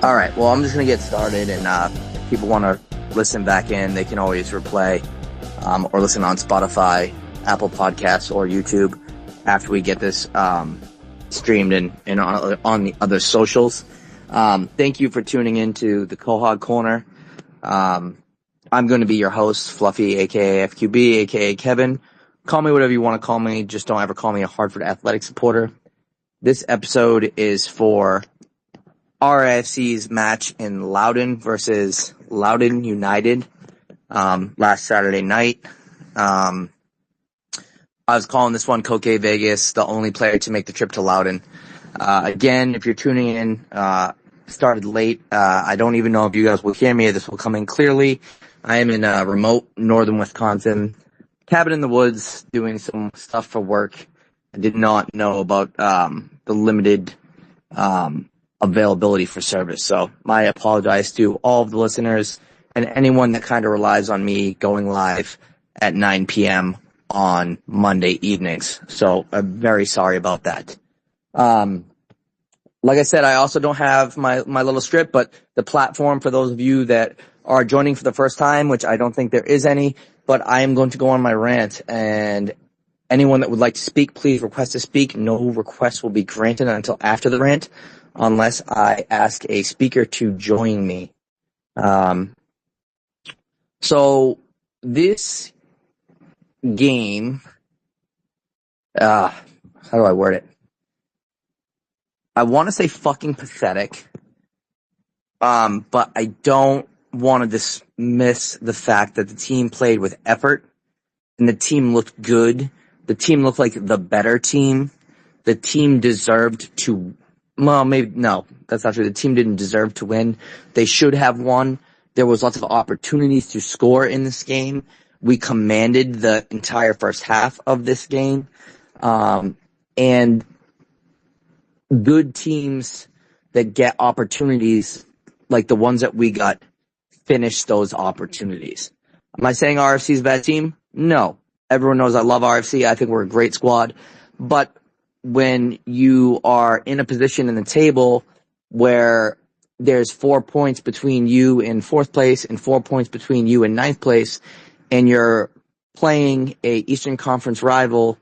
All right, well, I'm just going to get started, and if people want to listen back in, they can always replay or listen on Spotify, Apple Podcasts, or YouTube after we get this streamed and on the other socials. Thank you for tuning in to the Quahog Corner. I'm going to be your host, Fluffy, a.k.a. FQB, a.k.a. Kevin. Call me whatever you want to call me. Just don't ever call me a Hartford Athletic supporter. This episode is for RFC's match in Loudon versus Loudon United last Saturday night. I was calling this one Coke Vegas, the only player to make the trip to Loudon. Again, if you're tuning in, started late. I don't even know if you guys will hear me. This will come in clearly. I am in remote northern Wisconsin, cabin in the woods, doing some stuff for work. I did not know about the limited availability for service. So I apologize to all of the listeners and anyone that kind of relies on me going live at 9 p.m. on Monday evenings. So I'm very sorry about that. Like I said, I also don't have my little script, but the platform for those of you that are joining for the first time, which I don't think there is any, but I am going to go on my rant, and anyone that would like to speak, please request to speak. No request will be granted until after the rant, unless I ask a speaker to join me. So this game, how do I word it? I want to say fucking pathetic, but I don't want to dismiss the fact that the team played with effort and the team looked good. The team looked like the better team. The team deserved to, well, maybe, no, that's not true. The team didn't deserve to win. They should have won. There was lots of opportunities to score in this game. We commanded the entire first half of this game. And good teams that get opportunities like the ones that we got finish those opportunities. Am I saying RFC is a bad team? No. Everyone knows I love RFC. I think we're a great squad. But when you are in a position in the table where there's 4 points between you in fourth place and 4 points between you in ninth place, and you're playing a Eastern Conference rival,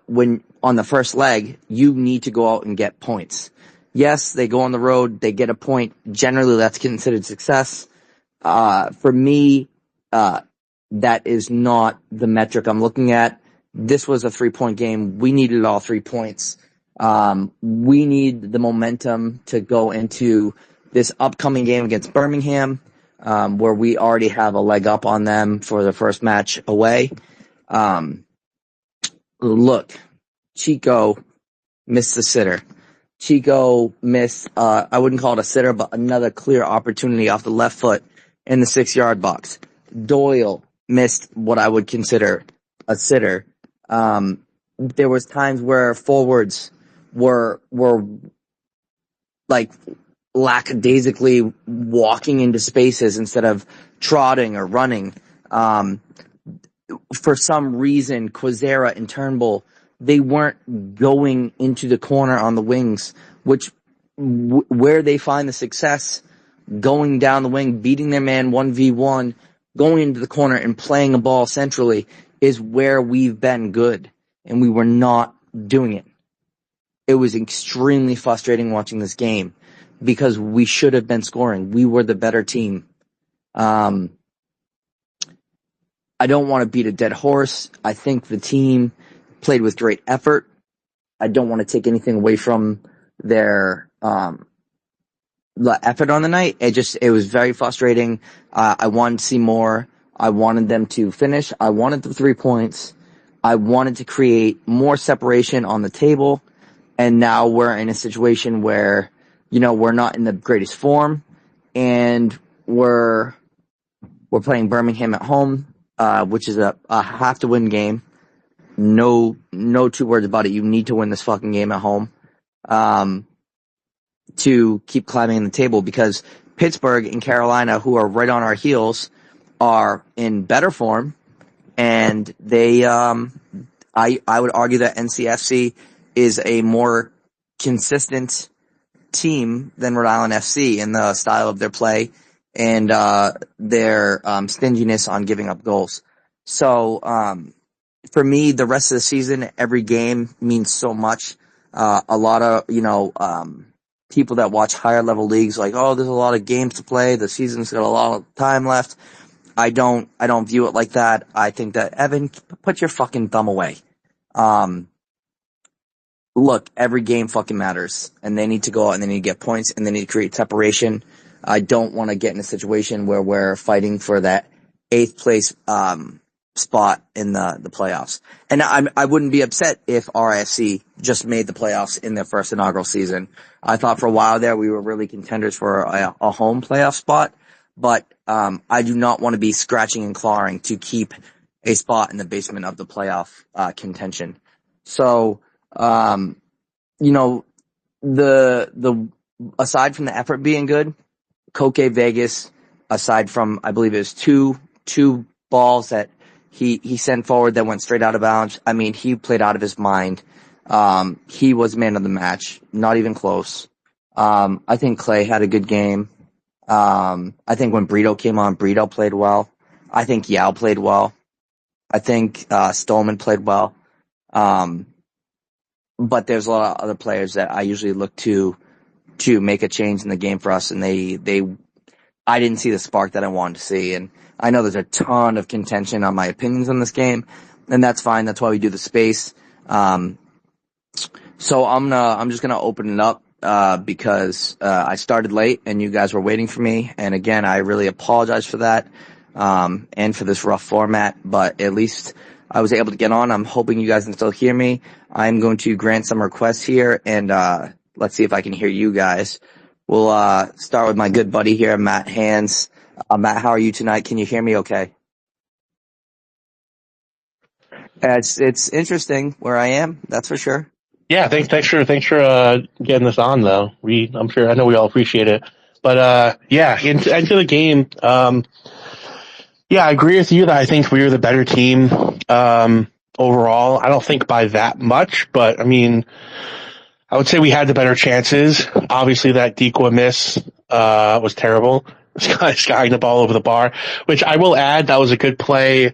when on the first leg, you need to go out and get points. Yes, they go on the road, they get a point. Generally, that's considered success. For me, that is not the metric I'm looking at. This was a 3-point game. We needed all 3 points. We need the momentum to go into this upcoming game against Birmingham, where we already have a leg up on them for the first match away. Look, Chico missed the sitter. Chico missed, I wouldn't call it a sitter, but another clear opportunity off the left foot in the 6-yard box. Doyle missed what I would consider a sitter. There was times where forwards were like lackadaisically walking into spaces instead of trotting or running. For some reason, Quazera and Turnbull, they weren't going into the corner on the wings, which where they find the success, going down the wing, beating their man 1v1, going into the corner and playing a ball centrally is where we've been good, and we were not doing it. It was extremely frustrating watching this game because we should have been scoring. We were the better team. I don't want to beat a dead horse. I think the team played with great effort. I don't want to take anything away from their the effort on the night. It was very frustrating. I wanted to see more. I wanted them to finish. I wanted the 3 points. I wanted to create more separation on the table. And now we're in a situation where, we're not in the greatest form, and we're playing Birmingham at home, which is a have to win game. No two words about it. You need to win this fucking game at home, to keep climbing in the table, because Pittsburgh and Carolina, who are right on our heels, are in better form, and they, I would argue that NCFC is a more consistent team than Rhode Island FC in the style of their play and their stinginess on giving up goals. So for me, the rest of the season, every game means so much. A lot of people that watch higher level leagues like, oh, there's a lot of games to play. The season's got a lot of time left. I don't view it like that. I think that, Evan, put your fucking thumb away. Look, every game fucking matters, and they need to go out and they need to get points and they need to create separation. I don't want to get in a situation where we're fighting for that 8th place, spot in the playoffs. And I wouldn't be upset if RIFC just made the playoffs in their first inaugural season. I thought for a while there we were really contenders for a home playoff spot, but I do not want to be scratching and clawing to keep a spot in the basement of the playoff contention. So, the aside from the effort being good, Koke Vegas, aside from, I believe it was two balls that he sent forward that went straight out of bounds. I mean, he played out of his mind. He was man of the match, not even close. I think Clay had a good game. I think when Brito came on, Brito played well. I think Yao played well. I think Stolman played well. But there's a lot of other players that I usually look to make a change in the game for us, and I didn't see the spark that I wanted to see. And I know there's a ton of contention on my opinions on this game, and that's fine. That's why we do the space. So I'm just gonna open it up because I started late and you guys were waiting for me. And again, I really apologize for that and for this rough format. But at least I was able to get on. I'm hoping you guys can still hear me. I'm going to grant some requests here, and let's see if I can hear you guys. We'll start with my good buddy here, Matt Hands. Matt, how are you tonight? Can you hear me okay? It's interesting where I am, that's for sure. Yeah, thanks for getting this on though. I know we all appreciate it. But into the game. Yeah, I agree with you that I think we were the better team overall. I don't think by that much, but I mean, I would say we had the better chances. Obviously, that Dequa miss was terrible. Skying the ball over the bar, which I will add, that was a good play.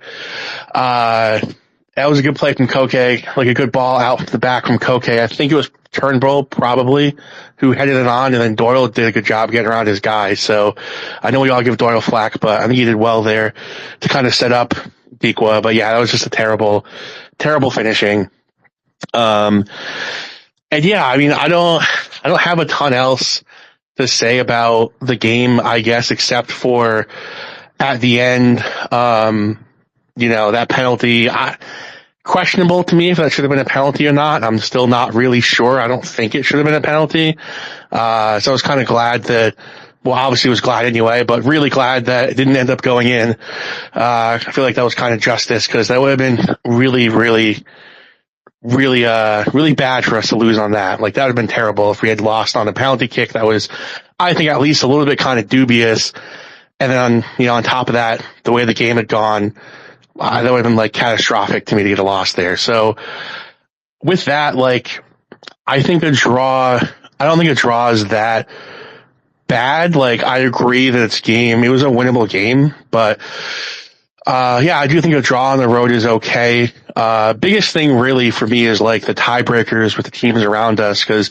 That was a good play from Koke, like a good ball out the back from Koke. I think it was Turnbull, probably, who headed it on, and then Doyle did a good job getting around his guy. So I know we all give Doyle flack, but I think he did well there to kind of set up Dequa. But yeah, that was just a terrible finishing. And yeah, I mean, I don't have a ton else to say about the game, I guess, except for at the end, that penalty, questionable to me if that should have been a penalty or not. I'm still not really sure. I don't think it should have been a penalty. So I was kind of glad that, well, obviously was glad anyway, but really glad that it didn't end up going in. I feel like that was kind of justice, because that would have been really, really, really bad for us to lose on that. Like, that would have been terrible if we had lost on a penalty kick that was, I think, at least a little bit kind of dubious. And then, on top of that, the way the game had gone, that would have been like catastrophic to me to get a loss there. So with that, like, I think I don't think a draw is that bad. Like, I agree that it was a winnable game, but I do think a draw on the road is okay. Biggest thing really for me is like the tiebreakers with the teams around us, because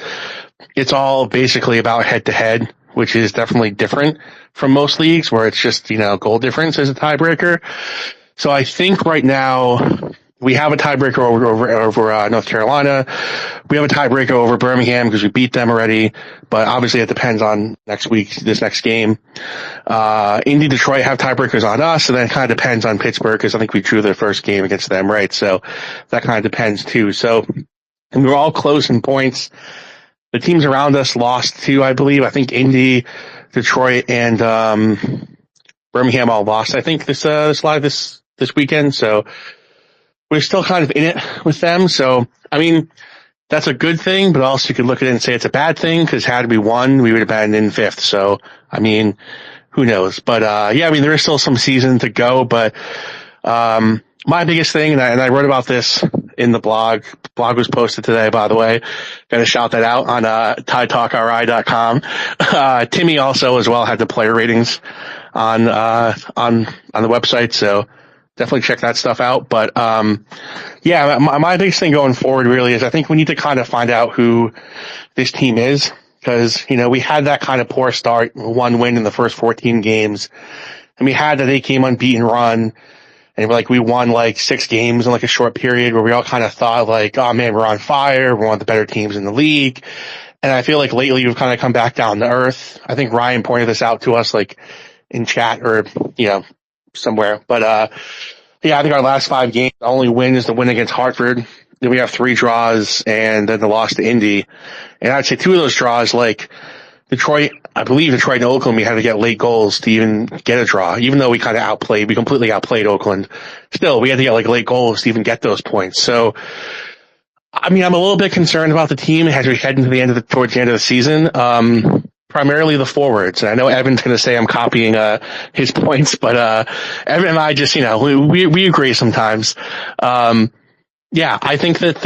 it's all basically about head to head, which is definitely different from most leagues where it's just, goal difference is a tiebreaker. So I think right now we have a tiebreaker over North Carolina. We have a tiebreaker over Birmingham because we beat them already, but obviously it depends on this next game. Indy, Detroit have tiebreakers on us, and then it kind of depends on Pittsburgh because I think we drew their first game against them, right? So that kind of depends too. So, and we were all close in points. The teams around us lost too, I believe. I think Indy, Detroit, and Birmingham all lost, I think, this weekend. So we're still kind of in it with them. So, I mean, that's a good thing, but also you could look at it and say it's a bad thing, because had we won, we would have been in 5th. So, I mean, who knows? But, I mean, there is still some season to go, but, my biggest thing, and I wrote about this in the blog. Blog was posted today, by the way. Got to shout that out on TideTalkRI.com. Timmy also as well had the player ratings on the website, so definitely check that stuff out. But yeah, my biggest thing going forward really is I think we need to kind of find out who this team is, because we had that kind of poor start, 1 win in the first 14 games, and we had that 8-game unbeaten run. And we won 6 games in a short period where we all kind of thought oh man, we're on fire. We're one of the better teams in the league. And I feel like lately we've kind of come back down to earth. I think Ryan pointed this out to us in chat or, somewhere. But, yeah, I think our last 5 games, the only win is the win against Hartford. Then we have 3 draws and then the loss to Indy. And I'd say 2 of those draws, Detroit, I believe Detroit and Oakland, we had to get late goals to even get a draw, even though we completely outplayed Oakland. Still, we had to get late goals to even get those points. So, I mean, I'm a little bit concerned about the team as we head into towards the end of the season. Primarily the forwards. And I know Evan's going to say I'm copying, his points, but, Evan and I just, we agree sometimes. Yeah, I think that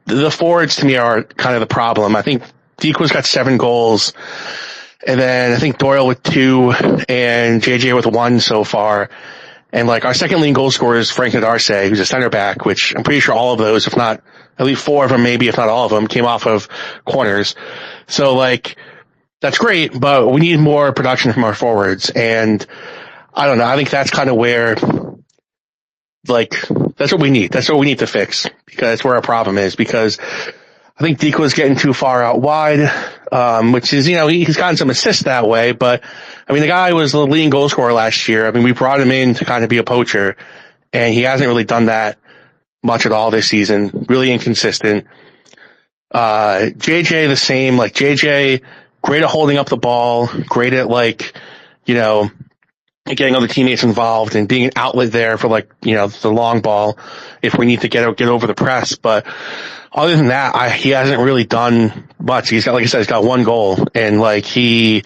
the forwards to me are kind of the problem. I think Dequa's got 7 goals, and then I think Doyle with 2 and JJ with 1 so far. And our second leading goal scorer is Frank Nadarce, who's a center back, which I'm pretty sure all of those, if not at least 4 of them, maybe if not all of them, came off of corners. So that's great, but we need more production from our forwards. And I don't know. I think that's kind of where that's what we need. That's what we need to fix, because that's where our problem is, because I think Dequa's getting too far out wide, which is, he's gotten some assists that way, but I mean, the guy was the leading goal scorer last year. I mean, we brought him in to kind of be a poacher, and he hasn't really done that much at all this season. Really inconsistent. JJ the same, JJ, great at holding up the ball, great at getting other teammates involved and being an outlet there for the long ball if we need to get over the press. But other than that, he hasn't really done much. He's got, like I said, he's got 1 goal, and he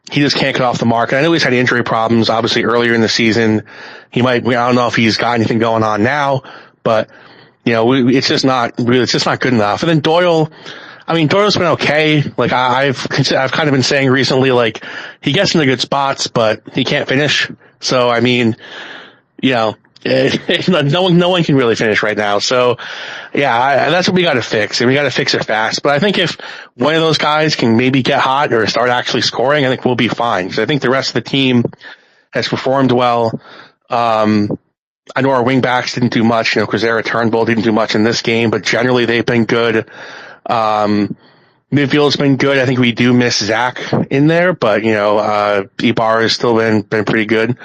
just can't get off the mark. And I know he's had injury problems, obviously earlier in the season. I don't know if he's got anything going on now, but it's just not good enough. And then Doyle, I mean, Doyle's been okay. I've kind of been saying recently, he gets into good spots, but he can't finish. So, I mean, no one can really finish right now. So, yeah, that's what we got to fix, and we got to fix it fast. But I think if one of those guys can maybe get hot or start actually scoring, I think we'll be fine. Because I think the rest of the team has performed well. I know our wingbacks didn't do much. Krizera Turnbull didn't do much in this game, but generally they've been good. Midfield's been good. I think we do miss Zach in there, but Ibarra has still been pretty good.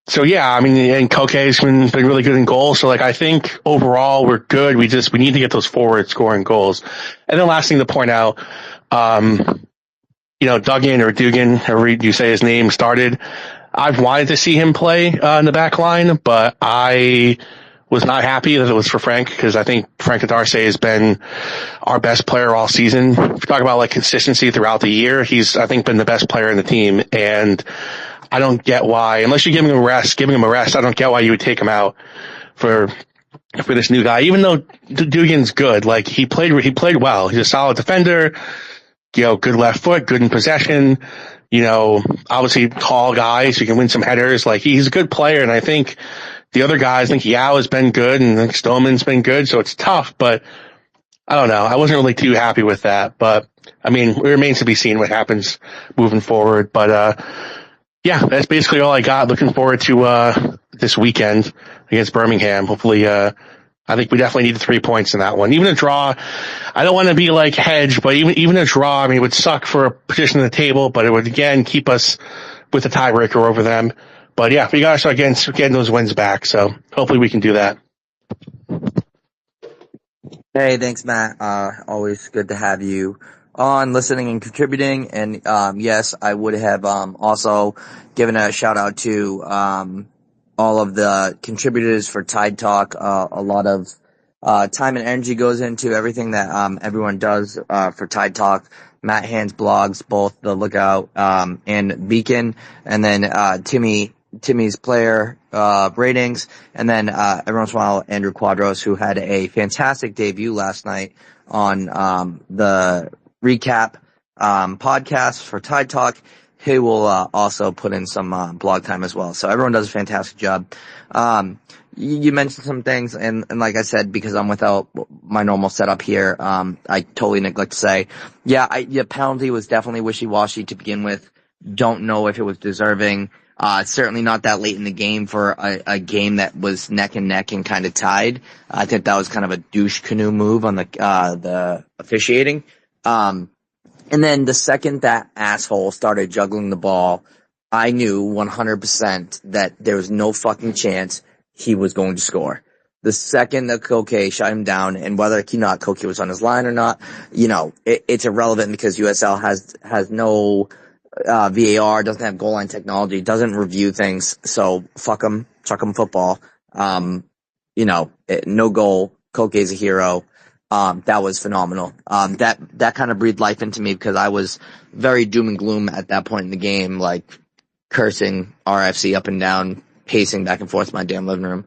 So yeah, I mean, and Koke's been really good in goals. So I think overall we're good. We need to get those forwards scoring goals. And then last thing to point out, Duggan or Dugan, however you say his name, started. I've wanted to see him play in the back line, but I was not happy that it was for Frank, because I think Frank Nadarce has been our best player all season. If you talk about consistency throughout the year, he's, I think, been the best player in the team. And I don't get why, unless you're giving him a rest, I don't get why you would take him out for this new guy, even though Dugan's good. He played well. He's a solid defender, good left foot, good in possession, obviously tall guy, so you can win some headers. He's a good player, and I think the other guys, I think Yao has been good, and I think Stoneman's been good, so it's tough, but I don't know. I wasn't really too happy with that, but I mean, it remains to be seen what happens moving forward. But, yeah, that's basically all I got. Looking forward to, this weekend against Birmingham. Hopefully, I think we definitely need the 3 points in that one. Even a draw, I don't want to be hedge, but even a draw, I mean, it would suck for a position in the table, but it would again keep us with a tiebreaker over them. But yeah, we got to start getting those wins back. So hopefully we can do that. Hey, thanks, Matt. Always good to have you on, listening and contributing. And yes, I would have also given a shout out to all of the contributors for Tide Talk. A lot of time and energy goes into everything that everyone does for Tide Talk. Matt Hand's blogs, both the Lookout and Beacon, and then Timmy Timmy's player ratings, and then every once in a while Andrew Quadros, who had a fantastic debut last night on the recap podcast for Tide Talk. He will also put in some blog time as well. So everyone does a fantastic job. You mentioned some things, and like I said, because I'm without my normal setup here, I totally neglect to say, the penalty was definitely wishy-washy to begin with. Don't know if it was deserving. Certainly not that late in the game for a game that was neck and neck and kind of tied. I think that was kind of a douche canoe move on the officiating. And then the second that asshole started juggling the ball, I knew 100% that there was no fucking chance he was going to score. The second that Koke shut him down, and whether Koke was on his line or not, it's irrelevant because USL has no VAR, doesn't have goal line technology, doesn't review things. So fuck him, chuck him football. No goal. Koke's a hero. That was phenomenal. That kind of breathed life into me because I was very doom and gloom at that point in the game, like cursing RFC up and down, pacing back and forth in my damn living room.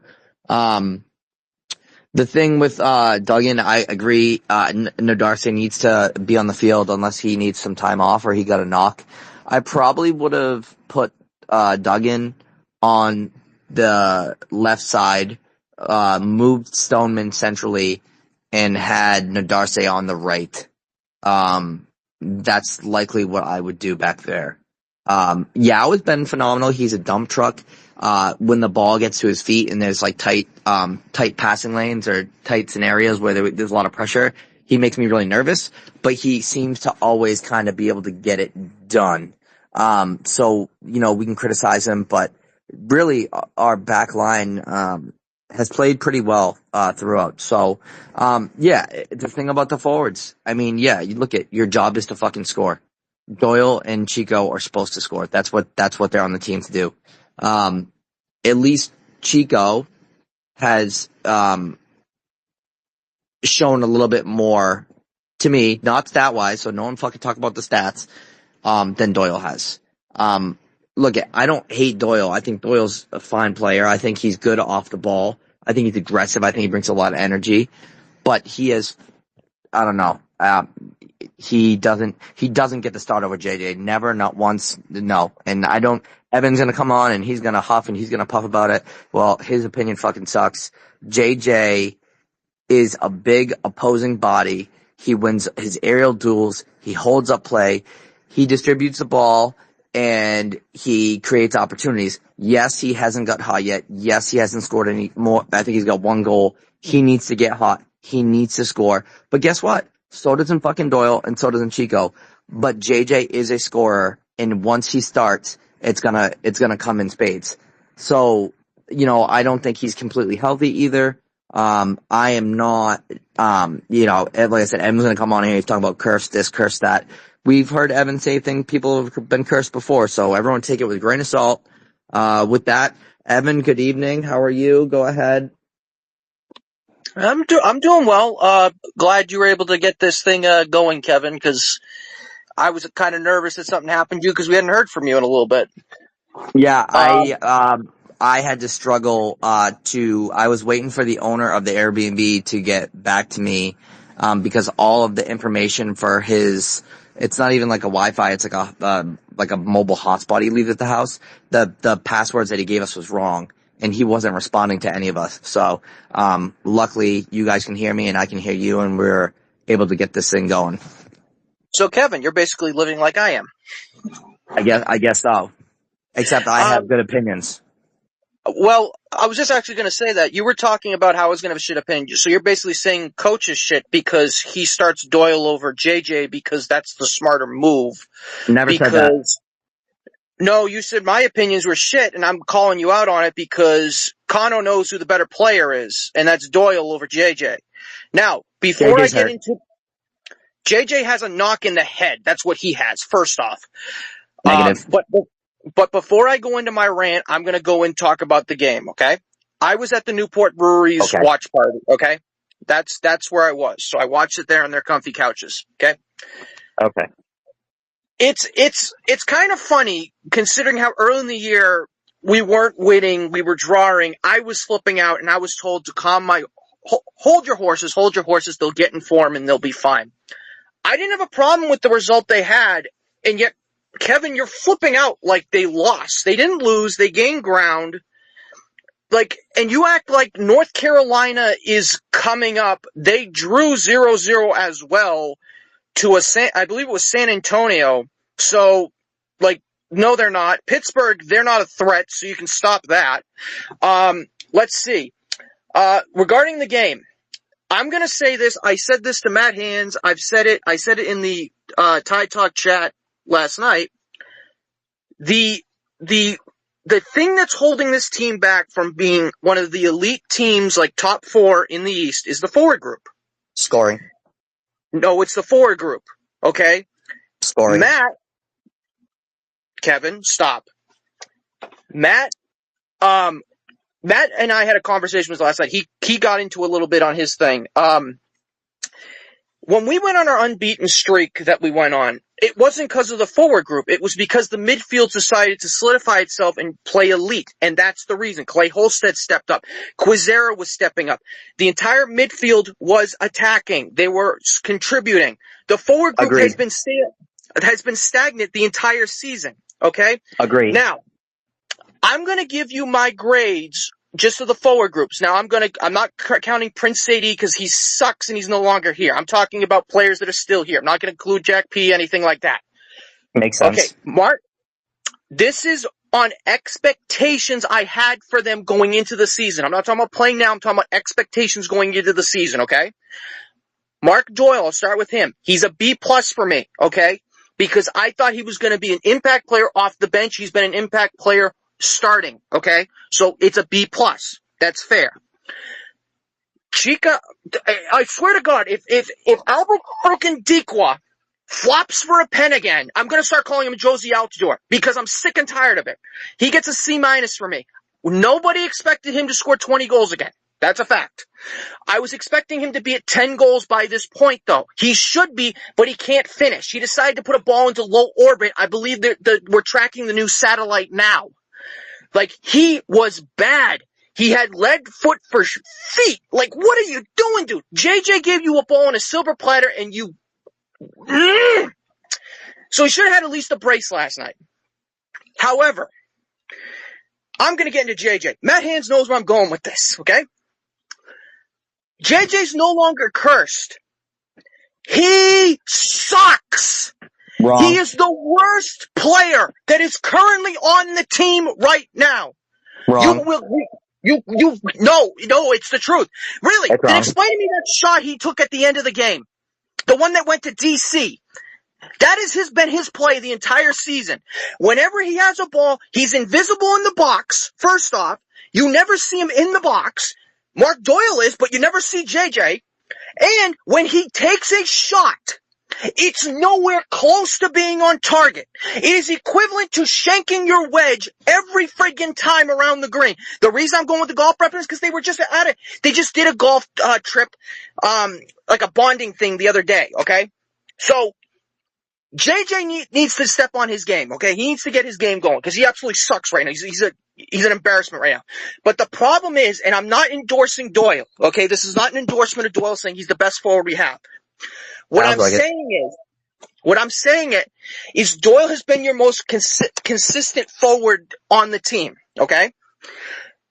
The thing with Duggan, I agree. Nadarse needs to be on the field unless he needs some time off or he got a knock. I probably would have put Duggan on the left side, moved Stoneman centrally, and had Nadarse on the right. That's likely what I would do back there. Yao has been phenomenal. He's a dump truck. When the ball gets to his feet and there's like tight passing lanes or tight scenarios where there's a lot of pressure, he makes me really nervous, but he seems to always kind of be able to get it done. So, we can criticize him, but really our back line, has played pretty well, throughout. So, the thing about the forwards, you look at your job is to fucking score. Doyle and Chico are supposed to score. That's what they're on the team to do. At least Chico has, shown a little bit more to me, not stat wise, so no one fucking talk about the stats, than Doyle has. Look, I don't hate Doyle. I think Doyle's a fine player. I think he's good off the ball. I think he's aggressive. I think he brings a lot of energy, but he is, I don't know. He doesn't get the start over JJ. Never, not once, no. And Evan's gonna come on and he's gonna huff and he's gonna puff about it. Well, his opinion fucking sucks. JJ is a big opposing body. He wins his aerial duels. He holds up play. He distributes the ball and he creates opportunities. Yes, he hasn't got hot yet. Yes, he hasn't scored any more. I think he's got one goal. He needs to get hot. He needs to score. But guess what? So doesn't fucking Doyle and so doesn't Chico. But JJ is a scorer, and once he starts, it's gonna come in spades. So, I don't think he's completely healthy either. I am not, like I said, Evan's gonna come on here, he's talking about curse this, curse that. We've heard Evan say things, people have been cursed before, so everyone take it with a grain of salt. With that, Evan, good evening, how are you? Go ahead. I'm doing well. Glad you were able to get this thing going, Kevin, because I was kind of nervous that something happened to you because we hadn't heard from you in a little bit. Yeah, I had to struggle I was waiting for the owner of the Airbnb to get back to me because all of the information for it's not even like a Wi-Fi, it's like a mobile hotspot he leaves at the house. The passwords that he gave us was wrong, and he wasn't responding to any of us. So luckily you guys can hear me and I can hear you, and we're able to get this thing going. So Kevin, you're basically living like I am. I guess so. Except I have good opinions. Well, I was just actually going to say that. You were talking about how I was going to have a shit opinion. So you're basically saying coach is shit because he starts Doyle over JJ because that's the smarter move. Never said that. No, you said my opinions were shit, and I'm calling you out on it because Kano knows who the better player is, and that's Doyle over JJ. Now, before JJ's I get hurt. into... JJ has a knock in the head. That's what he has, first off. Negative. But before I go into my rant, I'm going to go and talk about the game, okay? I was at the Newport Brewery's watch party, okay? That's where I was. So I watched it there on their comfy couches, okay? Okay. It's kind of funny considering how early in the year we weren't winning, we were drawing, I was flipping out, and I was told to hold your horses, they'll get in form and they'll be fine. I didn't have a problem with the result they had, and yet, Kevin, you're flipping out like they lost. They didn't lose, they gained ground. And you act like North Carolina is coming up. They drew 0-0 as well to I believe it was San Antonio. So, no, they're not. Pittsburgh, they're not a threat, so you can stop that. Let's see. Regarding the game, I'm going to say this. I said this to Matt Hands. I said it in the Tide Talk chat last night. The thing that's holding this team back from being one of the elite teams, like top 4 in the East, is the forward group. Scoring. No, it's the forward group. Okay? Scoring. Kevin, stop. Matt and I had a conversation last night. He got into a little bit on his thing. When we went on our unbeaten streak that we went on, it wasn't because of the forward group. It was because the midfield decided to solidify itself and play elite. And that's the reason. Clay Holstead stepped up. Quizera was stepping up. The entire midfield was attacking. They were contributing. The forward group has been stagnant the entire season. Okay? Agreed. Now, I'm going to give you my grades just to the forward groups. Now, I'm not counting Prince Sadie because he sucks and he's no longer here. I'm talking about players that are still here. I'm not going to include Jack P, anything like that. Makes sense. Okay, Mark, this is on expectations I had for them going into the season. I'm not talking about playing now. I'm talking about expectations going into the season, okay? Mark Doyle, I'll start with him. He's a B+ for me, okay? Because I thought he was going to be an impact player off the bench. He's been an impact player starting, okay? So it's a B+. That's fair. Chica, I swear to God, if Albert freaking Dequa flops for a pen again, I'm going to start calling him Josie Altidore because I'm sick and tired of it. He gets a C- for me. Nobody expected him to score 20 goals again. That's a fact. I was expecting him to be at 10 goals by this point, though. He should be, but he can't finish. He decided to put a ball into low orbit. I believe that we're tracking the new satellite now. He was bad. He had lead foot for feet. What are you doing, dude? JJ gave you a ball on a silver platter and you... So he should have had at least a brace last night. However, I'm going to get into JJ. Matt Hands knows where I'm going with this, okay? JJ's no longer cursed. He sucks. Wrong. He is the worst player that is currently on the team right now. Wrong. No, it's the truth. Really, That's then wrong. explain to me that shot he took at the end of the game. The one that went to DC. That has been his play the entire season. Whenever he has a ball, he's invisible in the box, first off. You never see him in the box. Mark Doyle is, but you never see JJ. And when he takes a shot, it's nowhere close to being on target. It is equivalent to shanking your wedge every friggin' time around the green. The reason I'm going with the golf reference is because they were just at it. They just did a golf trip, like a bonding thing the other day, okay? So, JJ needs to step on his game, okay? He needs to get his game going because he absolutely sucks right now. He's an embarrassment right now. But the problem is, and I'm not endorsing Doyle, okay? This is not an endorsement of Doyle saying he's the best forward we have. What I'm saying is Doyle has been your most consistent forward on the team, okay?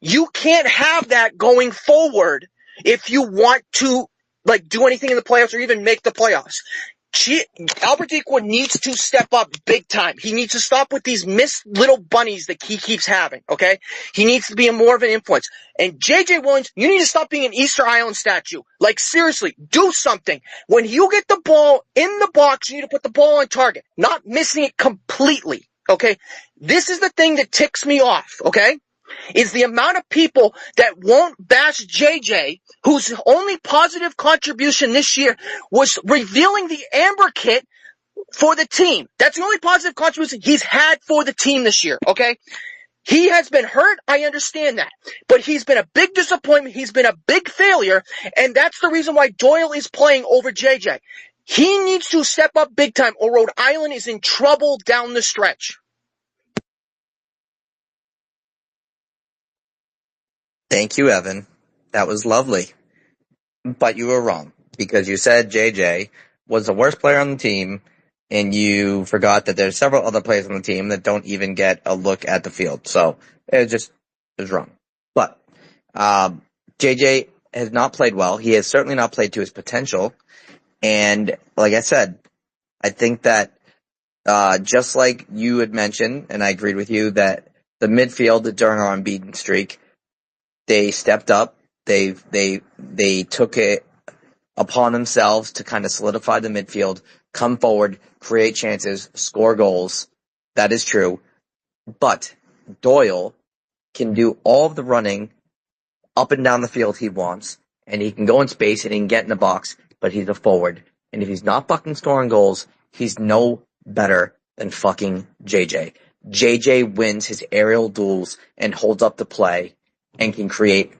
You can't have that going forward if you want to, do anything in the playoffs or even make the playoffs. Albert Dequa needs to step up big time. He needs to stop with these missed little bunnies that he keeps having, okay? He needs to be more of an influence. And J.J. Williams, you need to stop being an Easter Island statue. Seriously, do something. When you get the ball in the box, you need to put the ball on target, not missing it completely, okay? This is the thing that ticks me off, okay? Is the amount of people that won't bash JJ, whose only positive contribution this year was revealing the Amber Kit for the team. That's the only positive contribution he's had for the team this year, okay? He has been hurt, I understand that. But he's been a big disappointment, he's been a big failure, and that's the reason why Doyle is playing over JJ. He needs to step up big time, or Rhode Island is in trouble down the stretch. Thank you, Evan. That was lovely. But you were wrong, because you said JJ was the worst player on the team, and you forgot that there's several other players on the team that don't even get a look at the field. So it was wrong. But JJ has not played well. He has certainly not played to his potential. And like I said, I think that just like you had mentioned, and I agreed with you, that the midfield during our unbeaten streak, they stepped up. They took it upon themselves to kind of solidify the midfield, come forward, create chances, score goals. That is true. But Doyle can do all of the running up and down the field he wants, and he can go in space and he can get in the box, but he's a forward. And if he's not fucking scoring goals, he's no better than fucking JJ. JJ wins his aerial duels and holds up the play and can create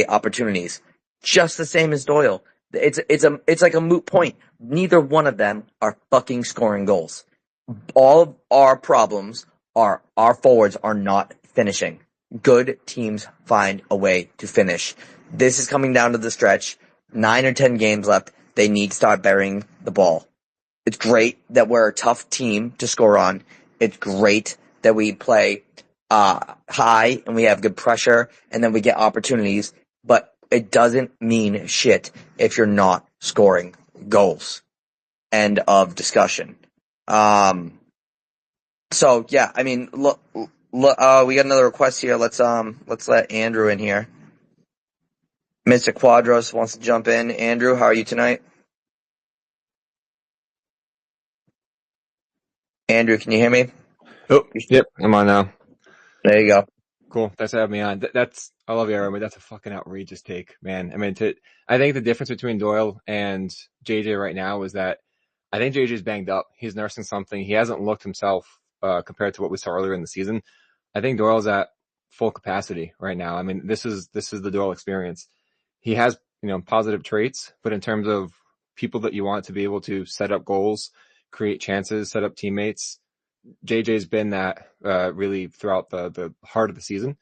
opportunities. Just the same as Doyle. It's like a moot point. Neither one of them are fucking scoring goals. All of our problems are our forwards are not finishing. Good teams find a way to finish. This is coming down to the stretch. 9 or 10 games left. They need to start burying the ball. It's great that we're a tough team to score on. It's great that we play high and we have good pressure and then we get opportunities, but it doesn't mean shit if you're not scoring goals. End of discussion. So yeah, I mean, look, we got another request here. Let's let Andrew in here. Mr. Quadros wants to jump in. Andrew, how are you tonight? Andrew, can you hear me? Oh, yep, I'm on now. There you go. Cool. Thanks for having me on. I love you, Aaron. That's a fucking outrageous take, man. I mean, I think the difference between Doyle and JJ right now is that I think JJ's banged up. He's nursing something. He hasn't looked himself, compared to what we saw earlier in the season. I think Doyle's at full capacity right now. I mean, this is the Doyle experience. He has, positive traits, but in terms of people that you want to be able to set up goals, create chances, set up teammates, JJ's been that really throughout the heart of the season.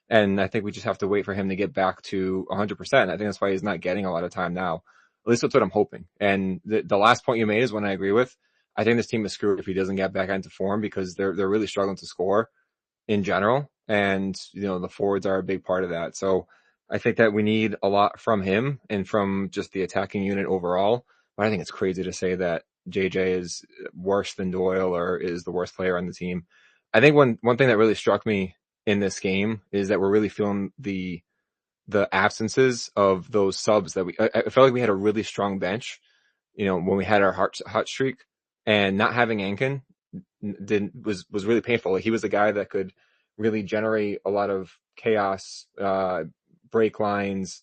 And I think we just have to wait for him to get back to 100%. I think that's why he's not getting a lot of time now. At least that's what I'm hoping. And the last point you made is one I agree with. I think this team is screwed if he doesn't get back into form because they're really struggling to score in general. And, the forwards are a big part of that. So I think that we need a lot from him and from just the attacking unit overall. But I think it's crazy to say that JJ is worse than Doyle or is the worst player on the team. I think one thing that really struck me in this game is that we're really feeling the absences of those subs that I felt like we had a really strong bench, when we had our hot streak, and not having Ankin was really painful. He was the guy that could really generate a lot of chaos, break lines,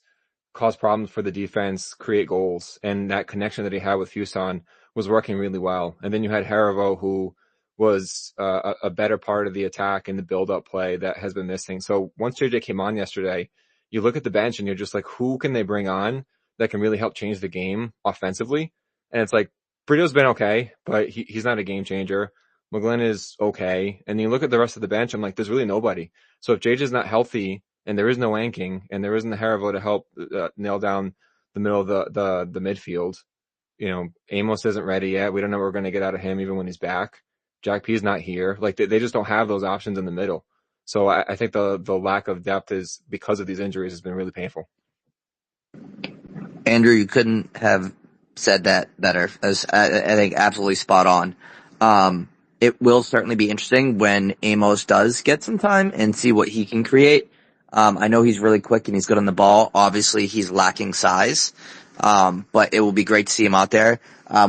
cause problems for the defense, create goals, and that connection that he had with Fuson was working really well. And then you had Harivo, who was a better part of the attack and the build-up play that has been missing. So once JJ came on yesterday, you look at the bench and you're just like, who can they bring on that can really help change the game offensively? And it's like, Brito's been okay, but he's not a game changer. McGlynn is okay. And you look at the rest of the bench, I'm like, there's really nobody. So if JJ's not healthy and there is no Anking and there isn't the Harivo to help nail down the middle of the midfield, Amos isn't ready yet. We don't know what we're going to get out of him even when he's back. Jack P's not here. Like they just don't have those options in the middle. So I think the lack of depth is because of these injuries has been really painful. Andrew, you couldn't have said that better. I think absolutely spot on. It will certainly be interesting when Amos does get some time and see what he can create. I know he's really quick and he's good on the ball. Obviously, he's lacking size. But it will be great to see him out there.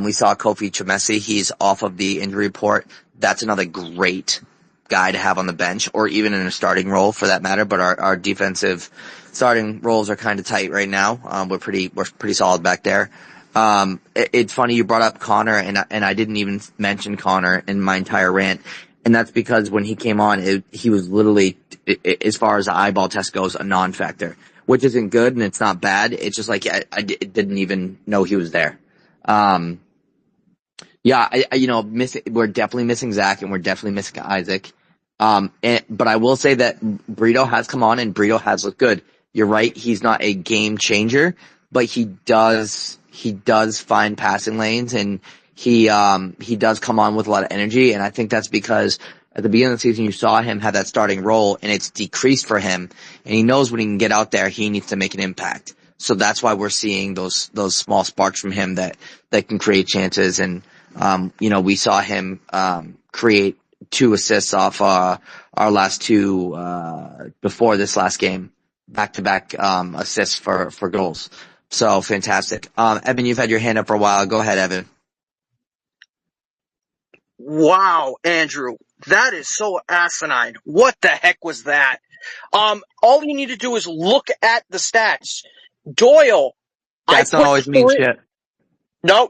We saw Kofi Chimesi. He's off of the injury report. That's another great guy to have on the bench or even in a starting role for that matter. But our defensive starting roles are kind of tight right now. We're pretty solid back there. It's funny you brought up Connor and I didn't even mention Connor in my entire rant. And that's because when he came on, he was literally, as far as the eyeball test goes, a non-factor, which isn't good and it's not bad. It's just like I didn't even know he was there. We're definitely missing Zach and we're definitely missing Isaac. But I will say that Brito has come on and Brito has looked good. You're right. He's not a game changer, but he does find passing lanes, and he does come on with a lot of energy. And I think that's because at the beginning of the season, you saw him have that starting role, and it's decreased for him. And he knows when he can get out there, he needs to make an impact. So that's why we're seeing those small sparks from him that can create chances. And we saw him create 2 assists off our last 2 before this last game, back-to-back assists for goals. So fantastic. Evan, you've had your hand up for a while. Go ahead, Evan. Wow, Andrew, that is so asinine. What the heck was that? All you need to do is look at the stats. Doyle. That's not always mean shit. No.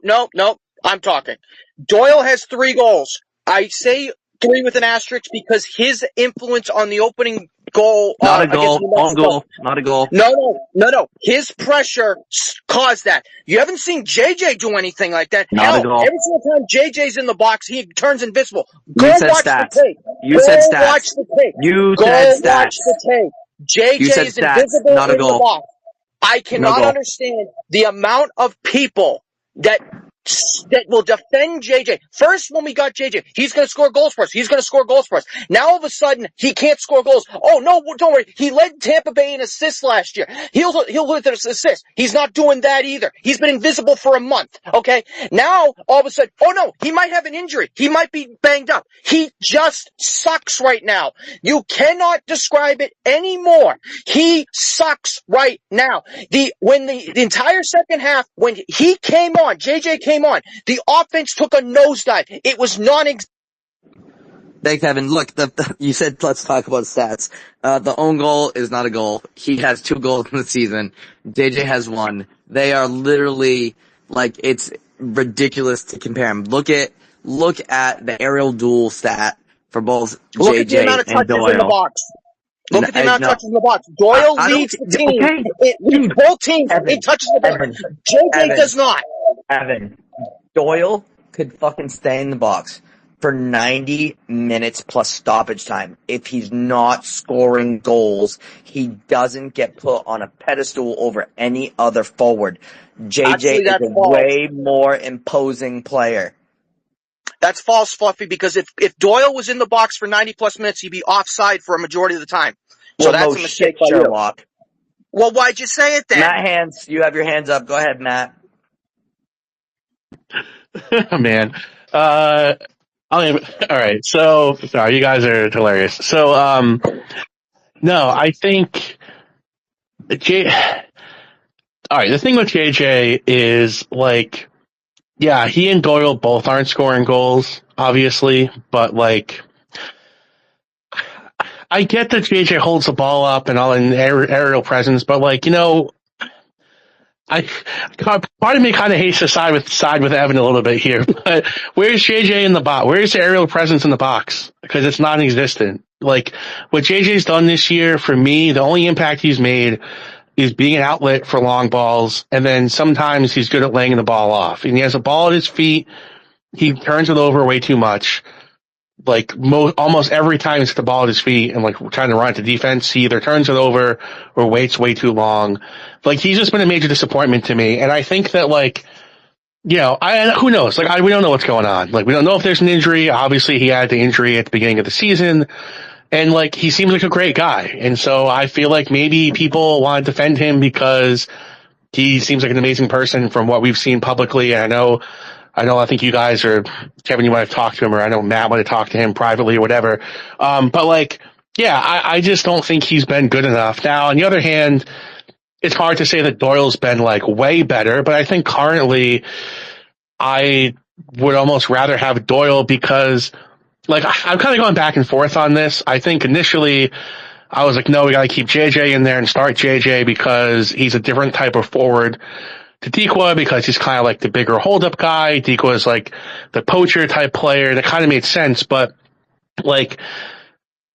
I'm talking. Doyle has 3 goals. I say 3 with an asterisk because his influence on the opening goal. Not a goal. On goal. Not a goal. No. His pressure caused that. You haven't seen JJ do anything like that. Not a goal. Every single time JJ's in the box, he turns invisible. Go watch the tape. You said stats. Watch the tape. You said stats. Watch the tape. JJ is invisible not a in goal. the box. I cannot understand the amount of people that will defend JJ. First, when we got JJ, he's going to score goals for us. Now, all of a sudden, he can't score goals. Oh, no, don't worry. He led Tampa Bay in assists last year. He'll lead their assists. He's not doing that either. He's been invisible for a month, okay? Now, all of a sudden, oh, no, he might have an injury. He might be banged up. He just sucks right now. You cannot describe it anymore. He sucks right now. When the entire second half, when he came on, JJ came on, the offense took a nosedive. It was non-existent. Thanks, Evan. Look, you said let's talk about stats. The own goal is not a goal. He has 2 goals in the season. JJ has 1. They are literally it's ridiculous to compare them. Look at the aerial duel stat for both JJ and Doyle. In the box. Look at the amount of touches in the box. Doyle leads the team. Okay. It leads both teams. It touches the box. JJ does not. Evan, Doyle could fucking stay in the box for 90 minutes plus stoppage time. If he's not scoring goals, he doesn't get put on a pedestal over any other forward. JJ is a way more imposing player. That's false, Fluffy, because if Doyle was in the box for 90 plus minutes, he'd be offside for a majority of the time. So that's a mistake by Sherlock. Well, why'd you say it then? Matt Hands, you have your hands up. Go ahead, Matt. Man. All right. So, sorry, you guys are hilarious. So, no, I think all right, the thing with JJ is yeah, he and Doyle both aren't scoring goals, obviously, but I get that JJ holds the ball up and all in aerial presence, but part of me kind of hates to side with Evan a little bit here, but where's JJ in the box? Where's the aerial presence in the box? Because it's non-existent. What JJ's done this year, for me, the only impact he's made is being an outlet for long balls, and then sometimes he's good at laying the ball off. And he has a ball at his feet, he turns it over way too much. Almost every time it's the ball at his feet and trying to run at the defense, he either turns it over or waits way too long. He's just been a major disappointment to me. And I think that who knows? We don't know what's going on. We don't know if there's an injury. Obviously he had the injury at the beginning of the season, and he seems like a great guy. And so I feel like maybe people want to defend him because he seems like an amazing person from what we've seen publicly. And I think you guys Kevin, you might have talked to him, or I know Matt might have talked to him privately or whatever. I just don't think he's been good enough. Now, on the other hand, it's hard to say that Doyle's been way better, but I think currently I would almost rather have Doyle because I'm kind of going back and forth on this. I think initially I was no, we got to keep JJ in there and start JJ because he's a different type of forward to Dequa, because he's kind of the bigger hold-up guy. Dequa is the poacher type player. That kind of made sense, but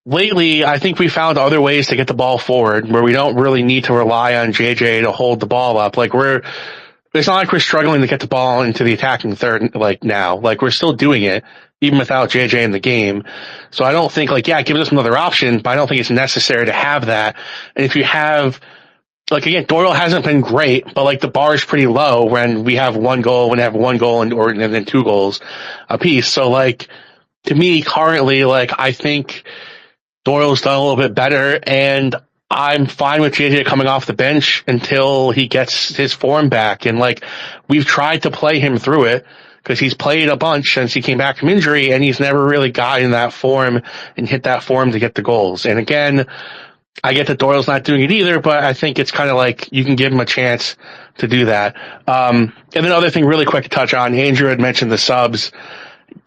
lately, I think we found other ways to get the ball forward where we don't really need to rely on JJ to hold the ball up. It's not we're struggling to get the ball into the attacking third now. We're still doing it. even without JJ in the game. So I don't think, like, yeah, give us another option, but I don't think it's necessary to have that. And if you have, like, again, Doyle hasn't been great, but, like, the bar is pretty low when we have one goal, when they have one goal and then 2 goals apiece. So, like, to me, currently, like, I think Doyle's done a little bit better, and I'm fine with JJ coming off the bench until he gets his form back. And, like, we've tried to play him through it because he's played a bunch since he came back from injury, and he's never really gotten that form and hit that form to get the goals. And again, I get that Doyle's not doing it either, but I think it's kind of like you can give him a chance to do that. And then other thing really quick to touch on, Andrew had mentioned the subs.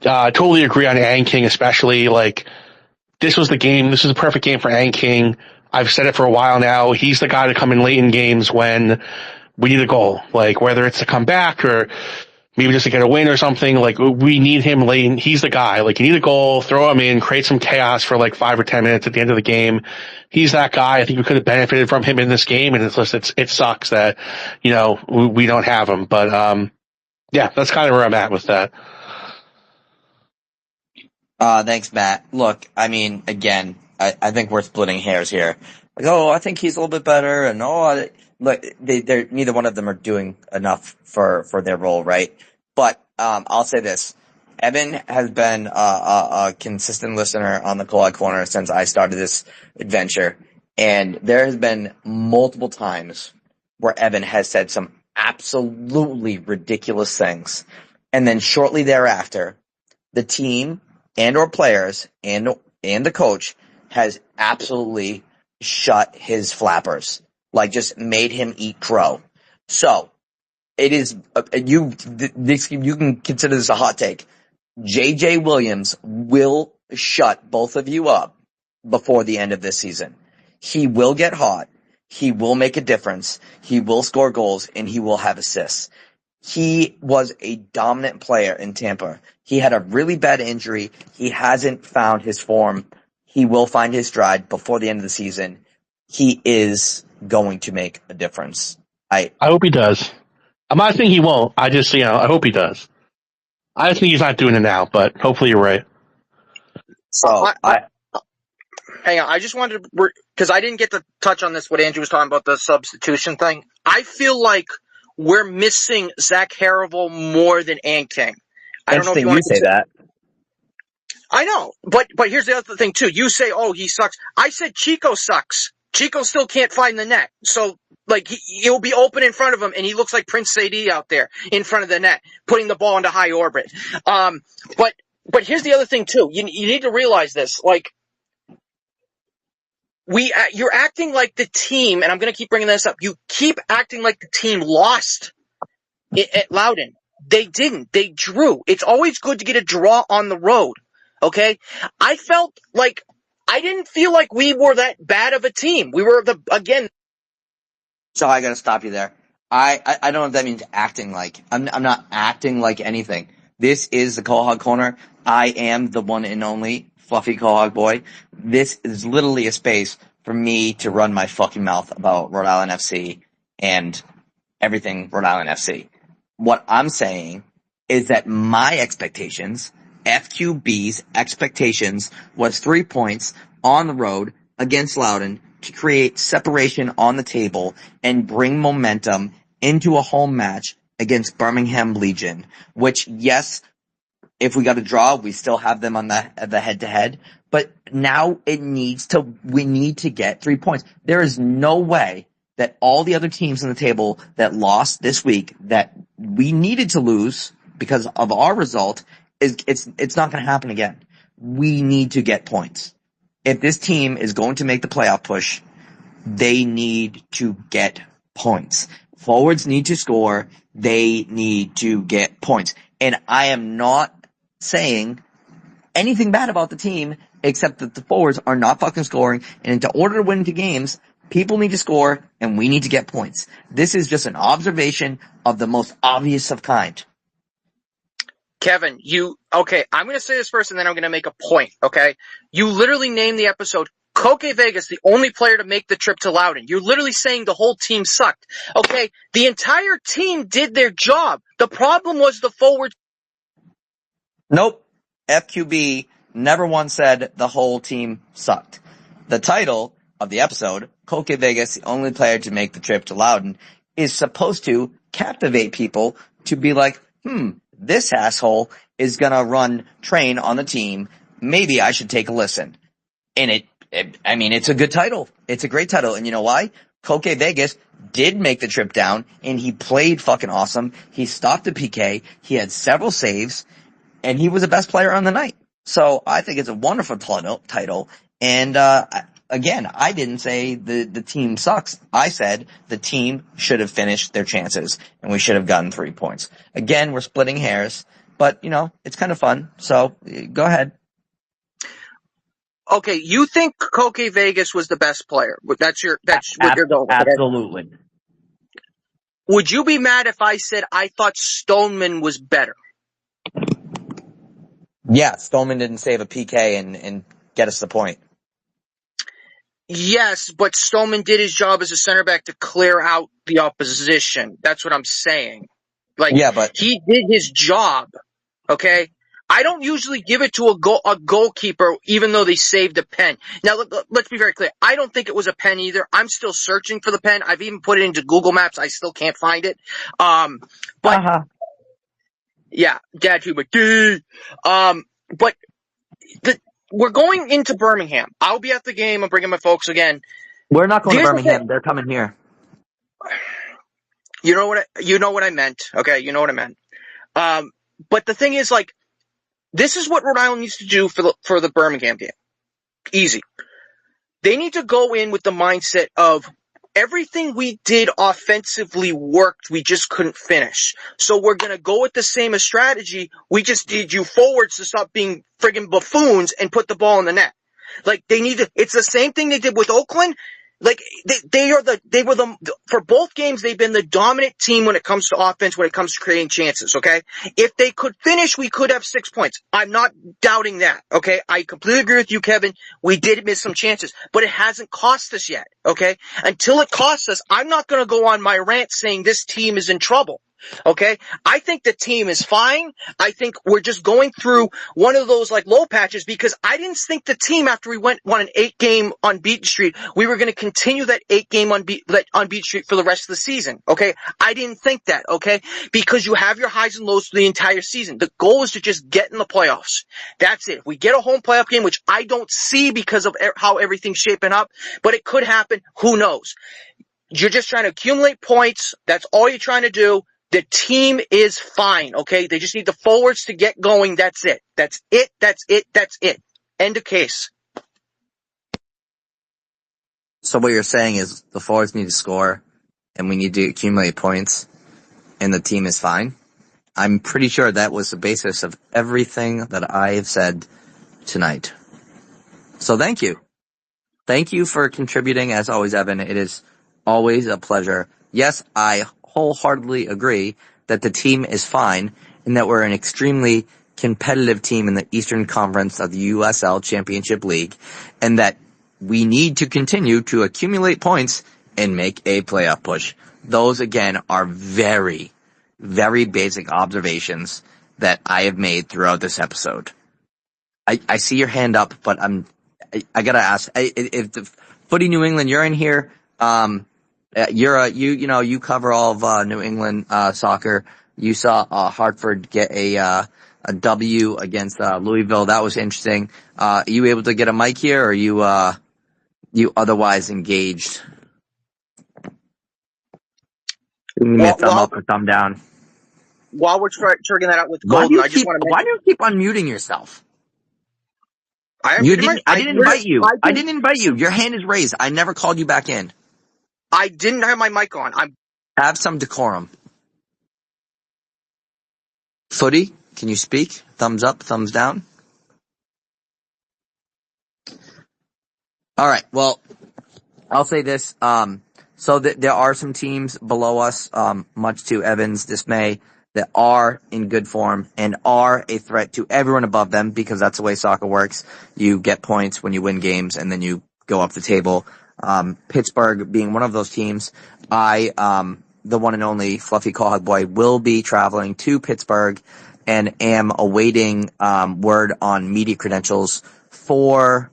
Totally agree on Ang King, especially. Like, this was the game. This was a perfect game for Ang King. I've said it for a while now. He's the guy to come in late in games when we need a goal, like whether it's to come back or maybe just to get a win or something. Like, we need him late. He's the guy. Like, you need a goal, throw him in, create some chaos for like 5 or 10 minutes at the end of the game. He's that guy. I think we could have benefited from him in this game, and it sucks that, you know, we don't have him. But yeah, that's kind of where I'm at with that. Thanks, Matt. Look, I mean, again, I think we're splitting hairs here. Like, oh, I think he's a little bit better, and look, they're neither one of them are doing enough for their role, right? But I'll say this: Evan has been a consistent listener on the Quahog Corner since I started this adventure, and there has been multiple times where Evan has said some absolutely ridiculous things, and then shortly thereafter, the team and or players and the coach has absolutely shut his flappers, like just made him eat crow. So it is you can consider this a hot take. JJ Williams will shut both of you up before the end of this season. He will get hot. He will make a difference. He will score goals, and he will have assists. He was a dominant player in Tampa. He had a really bad injury. He hasn't found his form. He will find his stride before the end of the season. He is going to make a difference. I hope he does. I'm not saying he won't. I just, I hope he does. I just think he's not doing it now, but hopefully you're right. So hang on. I just wanted to, because I didn't get to touch on this, what Andrew was talking about, the substitution thing. I feel like we're missing Zach Harivel more than Ang King. I don't know if you want to say that. I know, but here's the other thing too. You say, oh, he sucks. I said Chico sucks. Chico still can't find the net. So, like, he'll be open in front of him, and he looks like Prince Sadie out there in front of the net, putting the ball into high orbit. But here's the other thing too. You need to realize this. Like, you're acting like the team, and I'm going to keep bringing this up. You keep acting like the team lost at Loudon. They didn't. They drew. It's always good to get a draw on the road. Okay? I didn't feel like we were that bad of a team. We were again. So I gotta stop you there. I don't know what that means, acting like. I'm not acting like anything. This is the Quahog Corner. I am the one and only Fluffy Quahog Boy. This is literally a space for me to run my fucking mouth about Rhode Island FC and everything Rhode Island FC. What I'm saying is that my expectations, FQB's expectations, was 3 points on the road against Loudon to create separation on the table and bring momentum into a home match against Birmingham Legion, which, yes, if we got a draw, we still have them on the head-to-head, but now we need to get 3 points. There is no way that all the other teams on the table that lost this week that we needed to lose because of our result it's not going to happen again. We need to get points. If this team is going to make the playoff push, they need to get points. Forwards need to score. They need to get points. And I am not saying anything bad about the team except that the forwards are not fucking scoring. And in order to win the games, people need to score and we need to get points. This is just an observation of the most obvious of kind. Kevin, okay, I'm going to say this first and then I'm going to make a point, okay? You literally named the episode Koke Vegas, the only player to make the trip to Loudon. You're literally saying the whole team sucked, okay? The entire team did their job. The problem was the forwards. Nope. FQB never once said the whole team sucked. The title of the episode, Koke Vegas, the only player to make the trip to Loudon, is supposed to captivate people to be like, this asshole is gonna run train on the team. Maybe I should take a listen. And it's a good title. It's a great title. And you know why? Koke Vegas did make the trip down, and he played fucking awesome. He stopped the PK. He had several saves, and he was the best player on the night. So I think it's a wonderful title. And again, I didn't say the team sucks. I said the team should have finished their chances, and we should have gotten 3 points. Again, we're splitting hairs, but it's kind of fun. So go ahead. Okay, you think Koke Vegas was the best player? That's what you're going with. Absolutely. Would you be mad if I said I thought Stoneman was better? Yeah, Stoneman didn't save a PK and get us the point. Yes, but Stoneman did his job as a center back to clear out the opposition. That's what I'm saying. But he did his job. Okay? I don't usually give it to a goalkeeper, even though they saved a pen. Now, let's be very clear. I don't think it was a pen either. I'm still searching for the pen. I've even put it into Google Maps. I still can't find it. Yeah, dad humor. But we're going into Birmingham. I'll be at the game. I'm bringing my folks again. We're not going to Birmingham. They're coming here. You know what I meant. Okay, you know what I meant. But the thing is, this is what Rhode Island needs to do for the Birmingham game. Easy. They need to go in with the mindset of everything we did offensively worked, we just couldn't finish. So we're going to go with the same strategy. We just need you forwards to stop being friggin' buffoons and put the ball in the net. It's the same thing they did with Oakland. For both games, they've been the dominant team when it comes to offense, when it comes to creating chances, okay? If they could finish, we could have 6 points. I'm not doubting that, okay? I completely agree with you, Kevin. We did miss some chances, but it hasn't cost us yet, okay? Until it costs us, I'm not gonna go on my rant saying this team is in trouble. Okay? I think the team is fine. I think we're just going through one of those low patches because I didn't think the team after we won an 8-game unbeaten streak, we were going to continue that 8-game unbeaten streak for the rest of the season. Okay? I didn't think that. Okay? Because you have your highs and lows for the entire season. The goal is to just get in the playoffs. That's it. If we get a home playoff game, which I don't see because of how everything's shaping up, but it could happen. Who knows? You're just trying to accumulate points. That's all you're trying to do. The team is fine, okay? They just need the forwards to get going. That's it. That's it. That's it. That's it. End of case. So what you're saying is the forwards need to score, and we need to accumulate points, and the team is fine? I'm pretty sure that was the basis of everything that I have said tonight. So thank you. Thank you for contributing, as always, Evan. It is always a pleasure. Yes, I wholeheartedly agree that the team is fine and that we're an extremely competitive team in the Eastern Conference of the USL Championship League and that we need to continue to accumulate points and make a playoff push. Those, again, are very, very basic observations that I have made throughout this episode. I see your hand up, but I gotta ask, if the Footy New England, you're in here, you cover all of New England soccer. You saw Hartford get a W against Louisville. That was interesting. Are you able to get a mic here, or are you otherwise engaged? Give me a thumb up or thumb down. While we're triggering that out with Golden, why do you keep unmuting yourself? I didn't invite you. I didn't invite you. Your hand is raised. I never called you back in. I didn't have my mic on. Have some decorum. Footy, can you speak? Thumbs up, thumbs down. All right. Well, I'll say this. So there are some teams below us, much to Evan's dismay, that are in good form and are a threat to everyone above them because that's the way soccer works. You get points when you win games and then you go up the table. Pittsburgh being one of those teams, the one and only Fluffy Quahog Boy, will be traveling to Pittsburgh and am awaiting word on media credentials for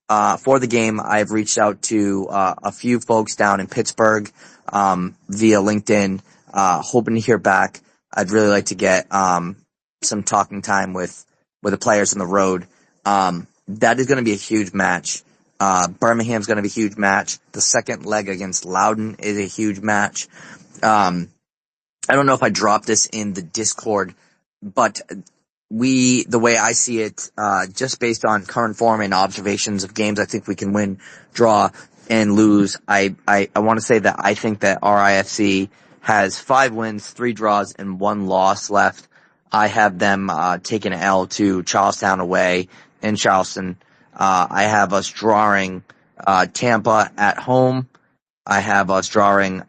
the game. I've reached out to a few folks down in Pittsburgh via LinkedIn, hoping to hear back. I'd really like to get some talking time with the players on the road. That is going to be a huge match. Birmingham's going to be a huge match. The second leg against Loudon is a huge match. I don't know if I dropped this in the Discord, but the way I see it, just based on current form and observations of games, I think we can win, draw, and lose. I want to say that I think that RIFC has 5 wins, 3 draws, and 1 loss left. I have them taking an L to Charlestown away in Charleston. I have us drawing Tampa at home. I have us drawing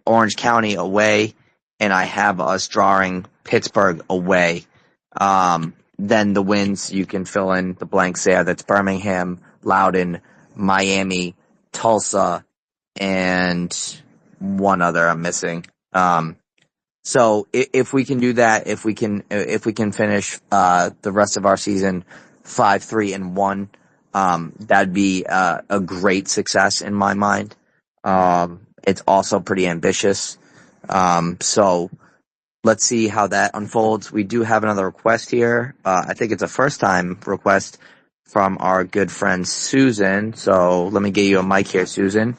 Orange County away, and I have us drawing Pittsburgh away. Then the wins, you can fill in the blanks there. That's Birmingham, Loudon, Miami, Tulsa, and one other I'm missing. So if we can do that, if we can finish the rest of our season 5-3-1, that'd be a great success in my mind. It's also pretty ambitious. So let's see how that unfolds. We do have another request here. I think it's a first time request from our good friend Susan. So let me get you a mic here, Susan.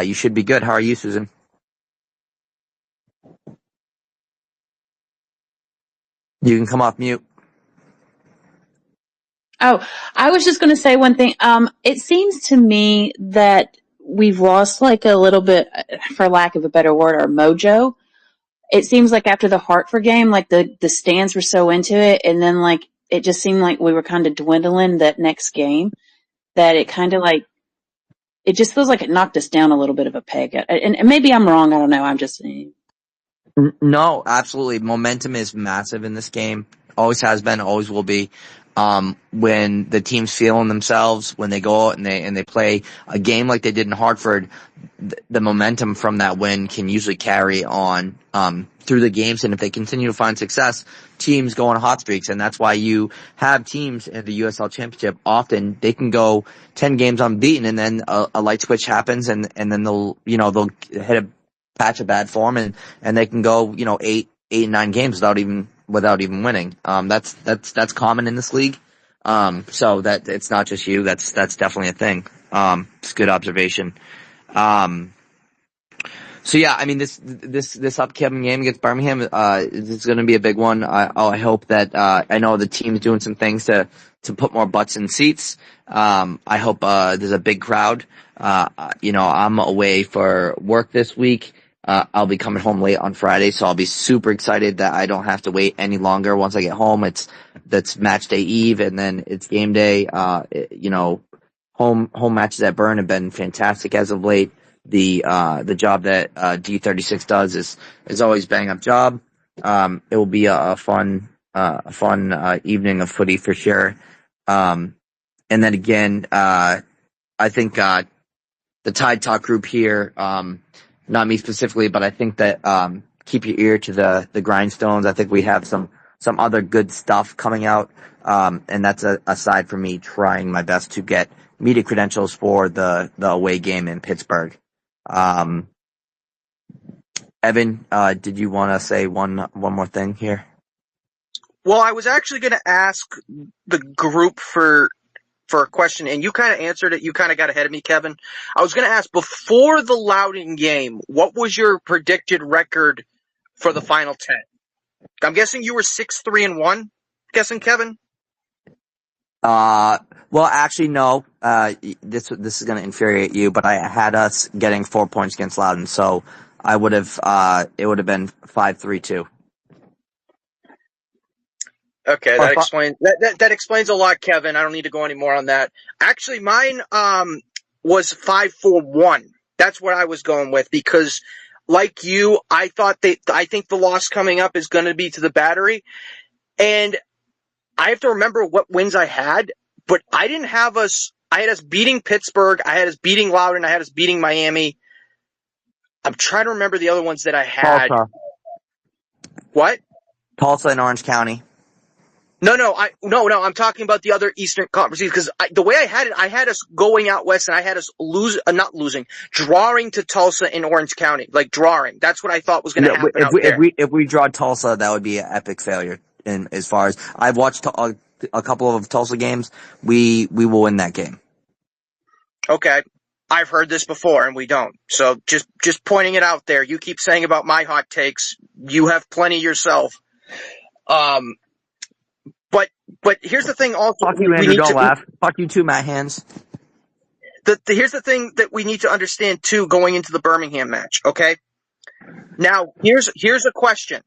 You should be good. How are you, Susan? You can come off mute. Oh, I was just going to say one thing. It seems to me that we've lost like a little bit, for lack of a better word, our mojo. It seems like after the Hartford game, like the stands were so into it, and then like it just seemed like we were kind of dwindling that next game, that it kind of like, it just feels like it knocked us down a little bit of a peg. And maybe I'm wrong. I don't know. I'm just saying. No, absolutely. Momentum is massive in this game. Always has been, always will be. When the team's feeling themselves, when they go out and they play a game like they did in Hartford, the momentum from that win can usually carry on through the games. And if they continue to find success, teams go on hot streaks. And that's why you have teams in the USL Championship. Often they can go 10 games unbeaten, and then a light switch happens, and then they'll hit a patch of bad form, and they can go 8, 9 games without even winning. That's common in this league. So that it's not just you. That's definitely a thing. It's a good observation. So yeah, I mean, this upcoming game against Birmingham, is going to be a big one. I hope that, I know the team's doing some things to put more butts in seats. I hope, there's a big crowd. I'm away for work this week. I'll be coming home late on Friday, so I'll be super excited that I don't have to wait any longer. Once I get home, that's match day eve, and then it's game day. Home matches at Burn have been fantastic as of late. The job that D36 does is always bang up job. It will be a fun evening of footy for sure. And then again, I think the Tide Talk group here, not me specifically, but I think that keep your ear to the grindstones. I think we have some other good stuff coming out, and that's aside from me trying my best to get media credentials for the away game in Pittsburgh. Evan, did you want to say one more thing here? Well, I was actually going to ask the group for a question, and you kind of answered it. You kind of got ahead of me, Kevin. I was going to ask, before the Loudon game, what was your predicted record for the final 10? I'm guessing you were 6-3-1. Guessing, Kevin? Well, actually, no. This is going to infuriate you, but I had us getting 4 points against Loudon, so I would have. It would have been 5-3-2. Okay, that explains a lot, Kevin. I don't need to go any more on that. Actually, mine was 5-4-1. That's what I was going with, because like you, I think the loss coming up is going to be to the Battery, and I have to remember what wins I had, but I didn't have us. I had us beating Pittsburgh. I had us beating Loudon. I had us beating Miami. I'm trying to remember the other ones that I had. Tulsa. What? Tulsa and Orange County. No, I'm talking about the other Eastern Conference because the way I had us going out west, and I had us drawing to Tulsa and Orange County, like drawing. That's what I thought was going to happen out there. If we draw Tulsa, that would be an epic failure. In as far as I've watched a couple of Tulsa games, we will win that game. Okay. I've heard this before and we don't. So just pointing it out there. You keep saying about my hot takes. You have plenty yourself. But here's the thing also. Fuck you, Andrew, don't laugh. Fuck you too, Matt Hands. Here's the thing that we need to understand too going into the Birmingham match, okay? Now, here's a question.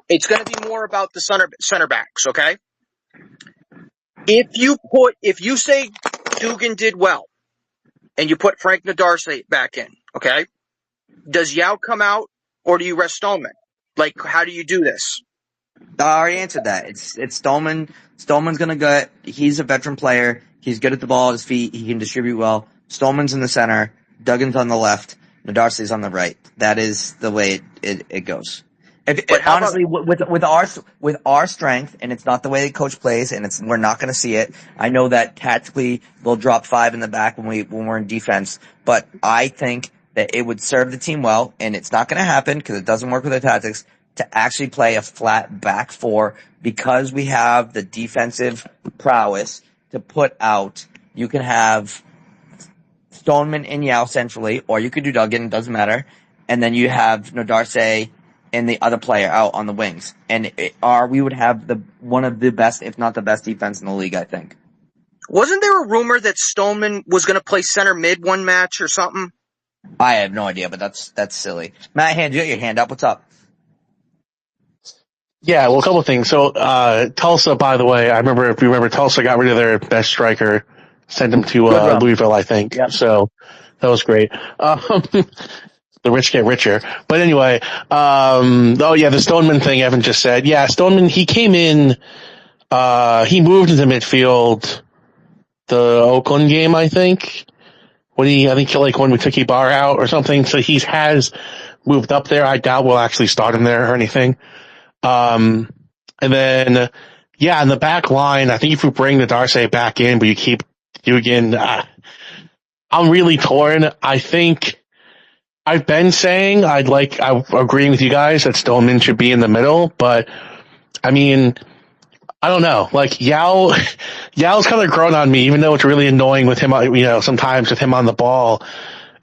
It's going to be more about the center backs, okay? If you say Dugan did well, and you put Frank Nadarse back in, okay? Does Yao come out, or do you rest Stoneman? Like, how do you do this? I already answered that. It's Stoneman. Stoneman's gonna go. He's a veteran player. He's good at the ball at his feet. He can distribute well. Stoneman's in the center. Duggan's on the left. Nadarse's on the right. That is the way it goes. Honestly, with our strength, and it's not the way the coach plays, and we're not going to see it. I know that tactically they'll drop 5 in the back when we're in defense, but I think that it would serve the team well, and it's not going to happen because it doesn't work with the tactics to actually play a flat back 4 because we have the defensive prowess to put out. You can have Stoneman and Yao centrally, or you could do Duggan. It doesn't matter, and then you have Nadarse and the other player out on the wings. And we would have one of the best, if not the best defense in the league, I think. Wasn't there a rumor that Stoneman was going to play center mid one match or something? I have no idea, but that's silly. Matt Hand, you got your hand up. What's up? Yeah, well, a couple of things. So, Tulsa, by the way, if you remember, Tulsa got rid of their best striker, sent him to Louisville, I think. Yep. So that was great. The rich get richer. But anyway, the Stoneman thing Evan just said. Yeah, Stoneman, he came in, he moved into midfield the Oakland game, I think. When we took Ibarra out or something. So he has moved up there. I doubt we'll actually start him there or anything. And then, in the back line, I think if we bring the Nadarse back in, but you keep Dugan, I'm really torn. I think I've been saying I'm agreeing with you guys that Stoneman should be in the middle, but I mean, I don't know. Like Yao's kind of grown on me, even though it's really annoying with him, sometimes with him on the ball.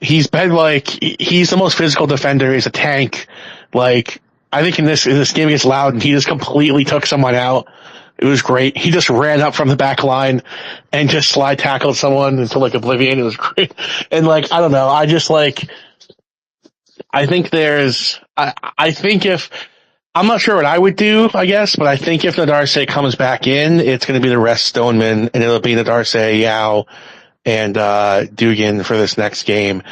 He's been he's the most physical defender. He's a tank. Like, I think in this game against Loudon, he just completely took someone out. It was great. He just ran up from the back line and just slide tackled someone into oblivion. It was great. And I don't know. I just I think I'm not sure what I would do, I guess, but I think if Nadarse comes back in, it's going to be the rest Stoneman, and it'll be Nadarse, Yao, and Dugan for this next game.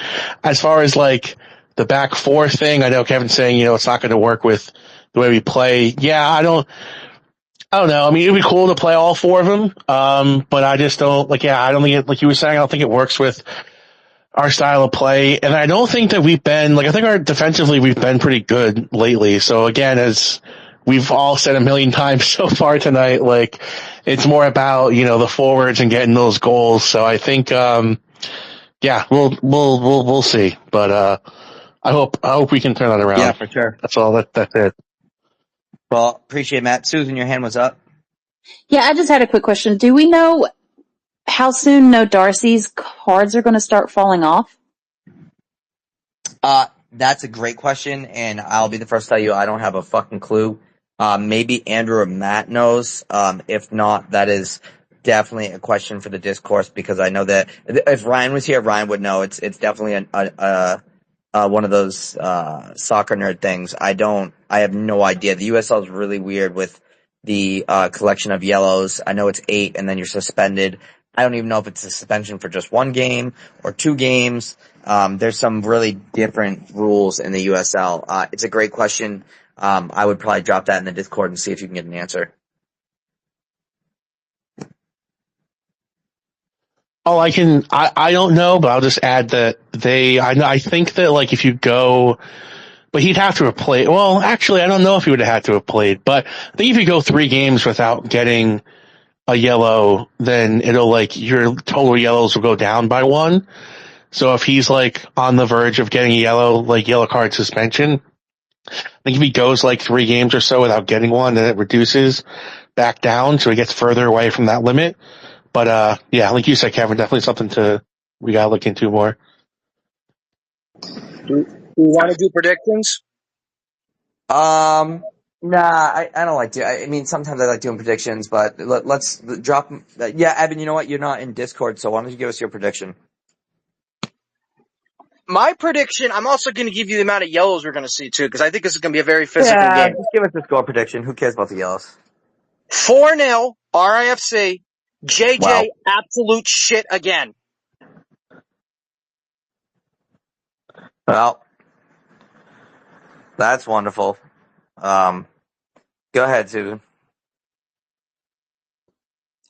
As far as the back 4 thing, I know Kevin's saying, it's not going to work with the way we play. Yeah, I don't know. I mean, it'd be cool to play all 4 of them, but I just don't, I don't think it, like you were saying, I don't think it works with our style of play. And I don't think that we've been, I think defensively we've been pretty good lately. So again, as we've all said a million times so far tonight, it's more about, the forwards and getting those goals. So I think, we'll see. But, I hope we can turn that around. Yeah, for sure. That's all. That's it. Well, appreciate it, Matt. Susan, your hand was up. Yeah, I just had a quick question. Do we know how soon Darcy's cards are going to start falling off? That's a great question, and I'll be the first to tell you I don't have a fucking clue. Maybe Andrew or Matt knows. If not, that is definitely a question for the discourse, because I know that if Ryan was here, Ryan would know. It's definitely one of those soccer nerd things. I have no idea. The USL is really weird with the collection of yellows. I know it's 8 and then you're suspended. I don't even know if it's a suspension for just 1 game or 2 games. There's some really different rules in the USL. It's a great question. I would probably drop that in the Discord and see if you can get an answer. Oh, I don't know, but I'll just add that I think that if you go but he'd have to have played. Well, actually, I don't know if he would have had to have played, but I think if you go 3 games without getting a yellow, then it'll like your total yellows will go down by 1. So if he's like on the verge of getting a yellow card suspension, I think if he goes like 3 games or so without getting one, then it reduces back down, so he gets further away from that limit. But yeah, like you said, Kevin, definitely something we gotta look into more. Do you want to do predictions? Nah, I don't like to. I mean, sometimes I like doing predictions, but let's drop. Yeah, Evan, you know what? You're not in Discord, so why don't you give us your prediction? My prediction, I'm also going to give you the amount of yellows we're going to see, too, because I think this is going to be a very physical game. Just give us the score prediction. Who cares about the yellows? 4-0, RIFC. JJ, Wow. absolute shit again. Well, that's wonderful. Go ahead, Susan.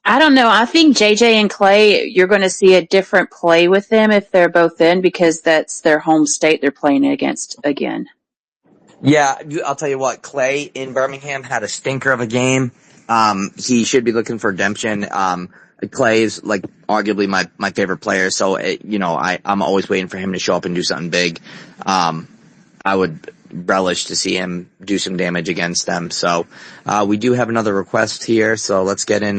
I don't know. I think JJ and Clay, you're going to see a different play with them if they're both in, because that's their home state they're playing against again. Yeah, I'll tell you what. Clay in Birmingham had a stinker of a game. He should be looking for redemption. Clay is like arguably my favorite player, so I'm always waiting for him to show up and do something big. I would relish to see him do some damage against them. So we do have another request here, so let's get in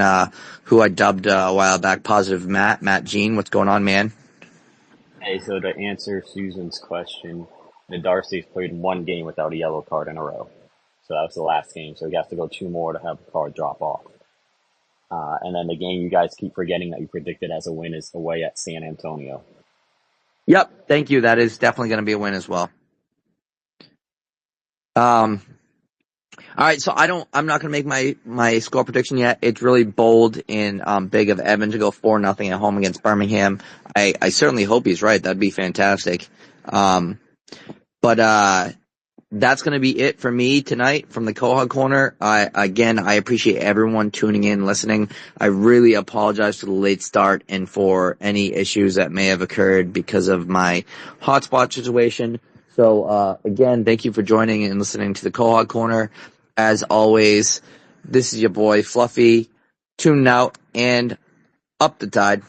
who I dubbed a while back Positive Matt Jean. What's going on, man? Hey, so to answer Susan's question, the Darcy's played 1 game without a yellow card in a row. So that was the last game, so he has to go 2 more to have the card drop off. And then the game you guys keep forgetting that you predicted as a win is away at San Antonio. Yep, thank you. That is definitely going to be a win as well. All right, so I'm not going to make my score prediction yet. It's really bold and big of Evan to go 4-0 at home against Birmingham. I certainly hope he's right. That'd be fantastic. But that's going to be it for me tonight from the Quahog Corner. I appreciate everyone tuning in, listening. I really apologize for the late start and for any issues that may have occurred because of my hotspot situation. So, again, thank you for joining and listening to the Quahog Corner. As always, this is your boy Fluffy, tuning out and up the tide.